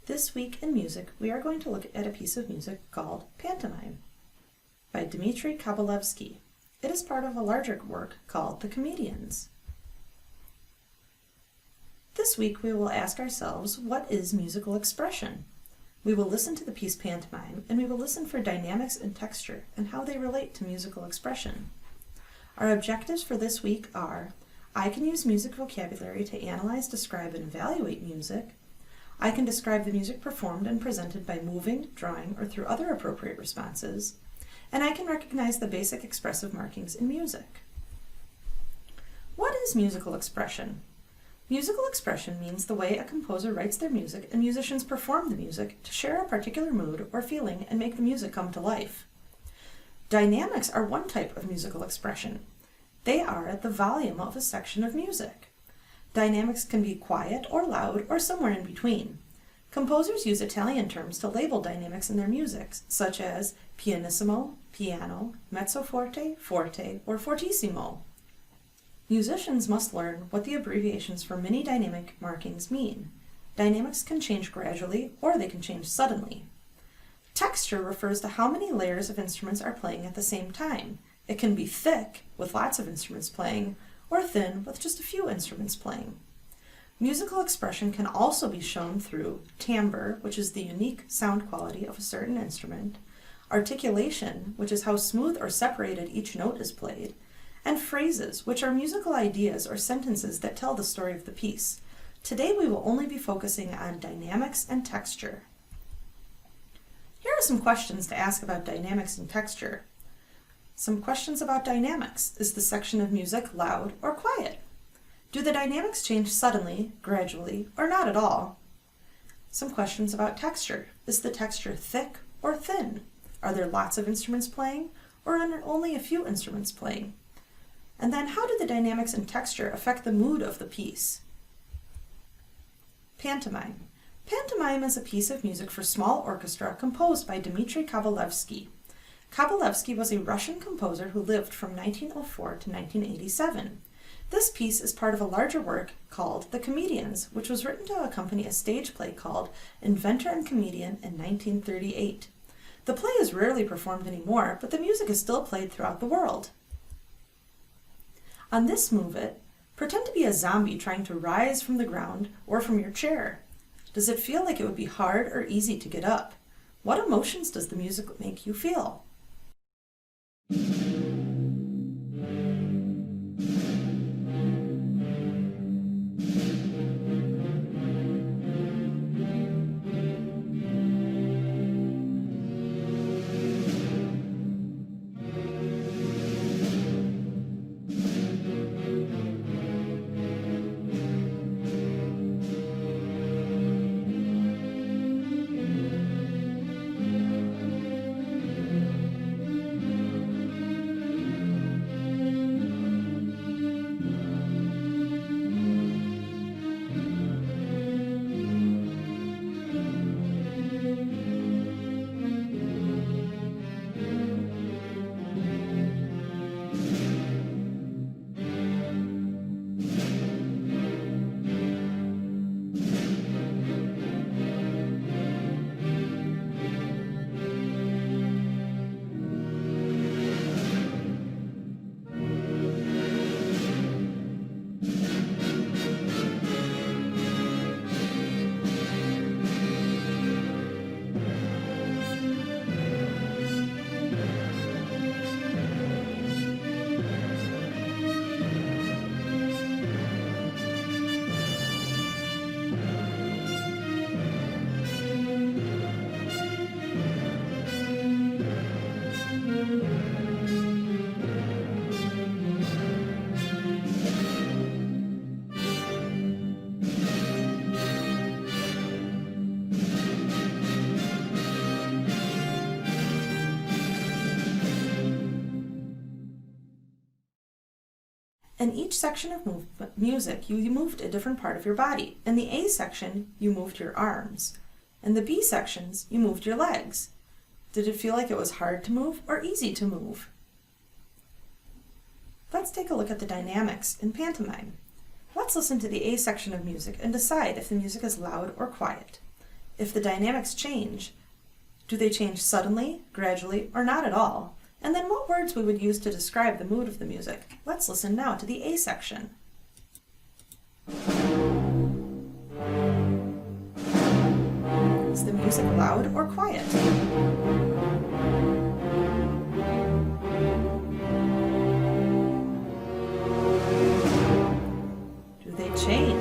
This week in music, we are going to look at a piece of music called Pantomime by Dmitri Kabalevsky. It is part of a larger work called The Comedians. This week we will ask ourselves, what is musical expression? We will listen to the piece Pantomime, and we will listen for dynamics and texture and how they relate to musical expression. Our objectives for this week are: I can use music vocabulary to analyze, describe, and evaluate music. I can describe the music performed and presented by moving, drawing, or through other appropriate responses. And I can recognize the basic expressive markings in music. What is musical expression? Musical expression means the way a composer writes their music and musicians perform the music to share a particular mood or feeling and make the music come to life. Dynamics are one type of musical expression. They are at the volume of a section of music. Dynamics can be quiet or loud or somewhere in between. Composers use Italian terms to label dynamics in their music, such as pianissimo, piano, mezzo forte, forte, or fortissimo. Musicians must learn what the abbreviations for many dynamic markings mean. Dynamics can change gradually or they can change suddenly. Texture refers to how many layers of instruments are playing at the same time. It can be thick, with lots of instruments playing, or thin, with just a few instruments playing. Musical expression can also be shown through timbre, which is the unique sound quality of a certain instrument, articulation, which is how smooth or separated each note is played, and phrases, which are musical ideas or sentences that tell the story of the piece. Today we will only be focusing on dynamics and texture. Here are some questions to ask about dynamics and texture. Some questions about dynamics. Is the section of music loud or quiet? Do the dynamics change suddenly, gradually, or not at all? Some questions about texture. Is the texture thick or thin? Are there lots of instruments playing, or are only a few instruments playing? And then, how do the dynamics and texture affect the mood of the piece? Pantomime. Pantomime is a piece of music for small orchestra composed by Dmitri Kabalevsky. Kabalevsky was a Russian composer who lived from 1904 to 1987. This piece is part of a larger work called The Comedians, which was written to accompany a stage play called Inventor and Comedian in 1938. The play is rarely performed anymore, but the music is still played throughout the world. On this move it, pretend to be a zombie trying to rise from the ground or from your chair. Does it feel like it would be hard or easy to get up? What emotions does the music make you feel? In each section of music, you moved a different part of your body. In the A section, you moved your arms. In the B sections, you moved your legs. Did it feel like it was hard to move or easy to move? Let's take a look at the dynamics in pantomime. Let's listen to the A section of music and decide if the music is loud or quiet. If the dynamics change, do they change suddenly, gradually, or not at all? And then what words we would use to describe the mood of the music. Let's listen now to the A section. Is the music loud or quiet? Do they change?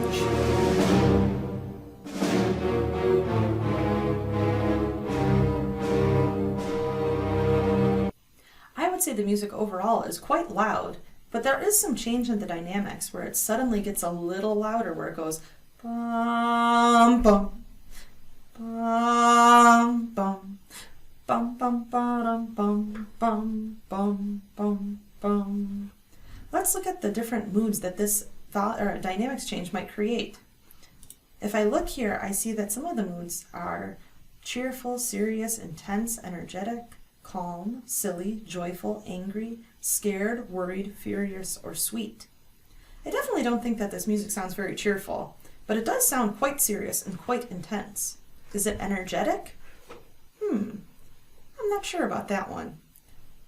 I would say the music overall is quite loud, but there is some change in the dynamics where it suddenly gets a little louder, where it goes bum bum bum bum bum bum bum bum bum bum bum bum. Let's look at the different moods that this dynamics change might create. If I look here, I see that some of the moods are cheerful, serious, intense, energetic, calm, silly, joyful, angry, scared, worried, furious, or sweet. I definitely don't think that this music sounds very cheerful, but it does sound quite serious and quite intense. Is it energetic? I'm not sure about that one.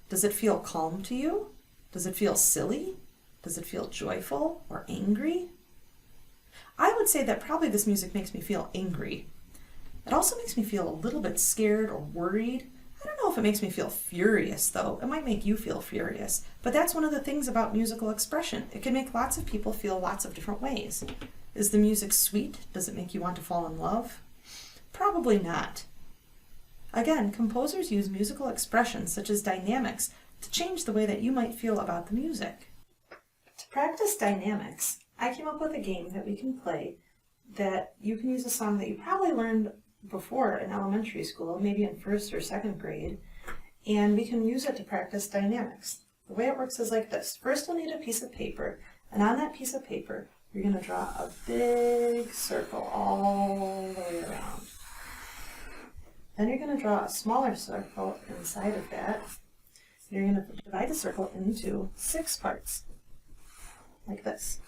Does it feel calm to you? Does it feel silly? Does it feel joyful or angry? I would say that probably this music makes me feel angry. It also makes me feel a little bit scared or worried. I don't know if it makes me feel furious, though. It might make you feel furious. But that's one of the things about musical expression. It can make lots of people feel lots of different ways. Is the music sweet? Does it make you want to fall in love? Probably not. Again, composers use musical expressions such as dynamics to change the way that you might feel about the music. To practice dynamics, I came up with a game that we can play that you can use a song that you probably learned before in elementary school, maybe in first or second grade, and we can use it to practice dynamics. The way it works is like this. First you'll need a piece of paper, and on that piece of paper you're going to draw a big circle all the way around. Then you're going to draw a smaller circle inside of that. You're going to divide the circle into 6 parts, like this.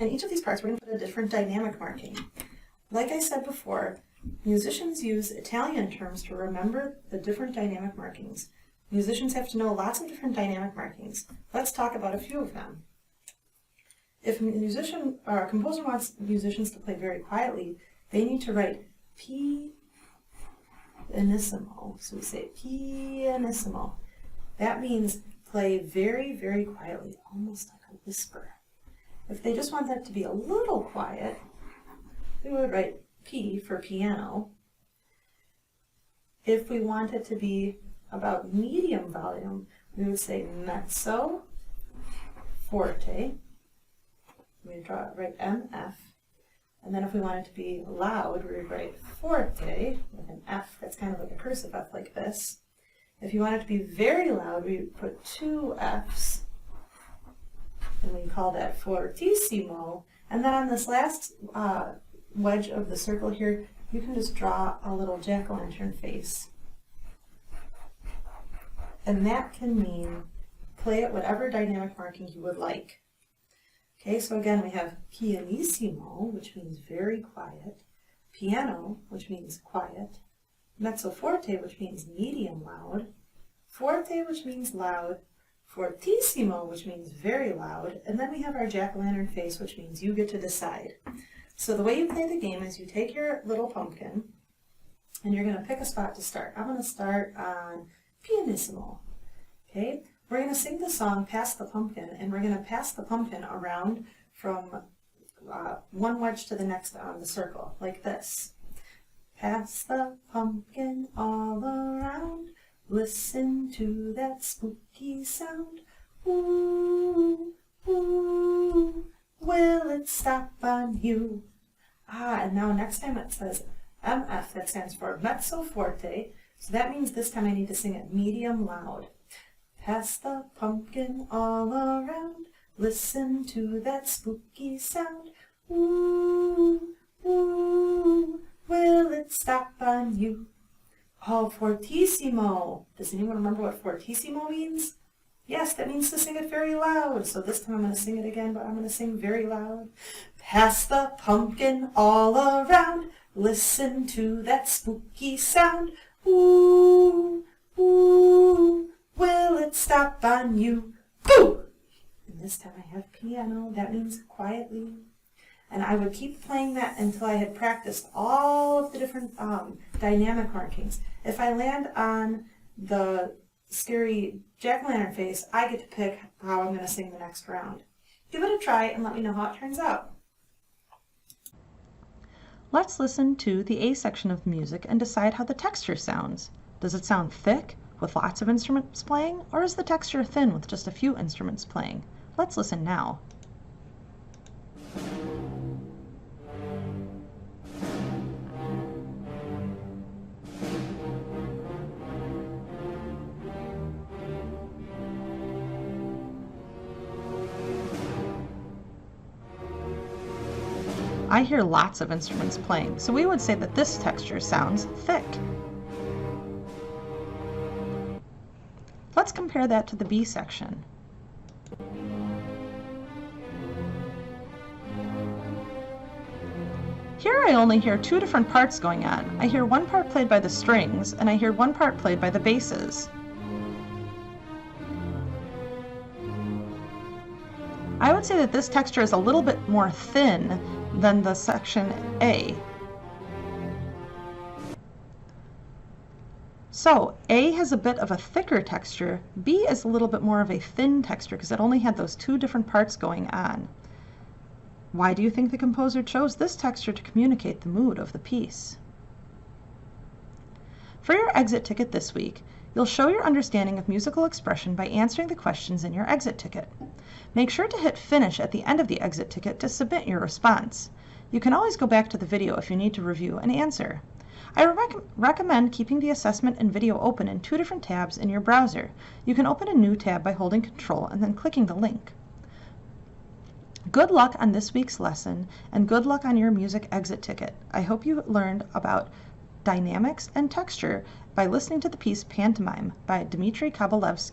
And each of these parts we're going to put a different dynamic marking. Like I said before, musicians use Italian terms to remember the different dynamic markings. Musicians have to know lots of different dynamic markings. Let's talk about a few of them. If a composer wants musicians to play very quietly, they need to write pianissimo. So we say pianissimo. That means play very, very quietly, almost like a whisper. If they just want that to be a little quiet, we would write P for piano. If we want it to be about medium volume, we would say mezzo forte. We would write MF. And then if we want it to be loud, we would write forte with an F that's kind of like a cursive F like this. If you want it to be very loud, we would put 2 Fs. And we call that fortissimo. And then on this last wedge of the circle here, you can just draw a little jack-o'-lantern face. And that can mean play at whatever dynamic marking you would like. Okay, so again we have pianissimo, which means very quiet, piano, which means quiet, mezzo forte, which means medium loud, forte, which means loud, fortissimo, which means very loud, and then we have our jack-o'-lantern face, which means you get to decide. So the way you play the game is you take your little pumpkin and you're going to pick a spot to start. I'm going to start on pianissimo. Okay, we're going to sing the song Pass the Pumpkin, and we're going to pass the pumpkin around from one wedge to the next on the circle, like this. Pass the pumpkin all around. Listen to that spooky sound. Ooh, ooh, will it stop on you? And now next time it says MF, that stands for mezzo forte. So that means this time I need to sing it medium loud. Pass the pumpkin all around. Listen to that spooky sound. Ooh, ooh, will it stop on you? Oh, fortissimo. Does anyone remember what fortissimo means? Yes, that means to sing it very loud. So this time I'm going to sing it again, but I'm going to sing very loud. Pass the pumpkin all around. Listen to that spooky sound. Ooh, ooh, will it stop on you? Boo! And this time I have piano. That means quietly. And I would keep playing that until I had practiced all of the different dynamic markings. If I land on the scary jack-o'-lantern face, I get to pick how I'm going to sing the next round. Give it a try and let me know how it turns out. Let's listen to the A section of the music and decide how the texture sounds. Does it sound thick with lots of instruments playing, or is the texture thin with just a few instruments playing? Let's listen now. I hear lots of instruments playing, so we would say that this texture sounds thick. Let's compare that to the B section. Here I only hear two different parts going on. I hear one part played by the strings, and I hear one part played by the basses. I would say that this texture is a little bit more thin than the section A. So A has a bit of a thicker texture, B is a little bit more of a thin texture because it only had those two different parts going on. Why do you think the composer chose this texture to communicate the mood of the piece? For your exit ticket this week, you'll show your understanding of musical expression by answering the questions in your exit ticket. Make sure to hit finish at the end of the exit ticket to submit your response. You can always go back to the video if you need to review and answer. I recommend keeping the assessment and video open in two different tabs in your browser. You can open a new tab by holding Control and then clicking the link. Good luck on this week's lesson, and good luck on your music exit ticket. I hope you learned about dynamics and texture by listening to the piece Pantomime by Dmitri Kabalevsky.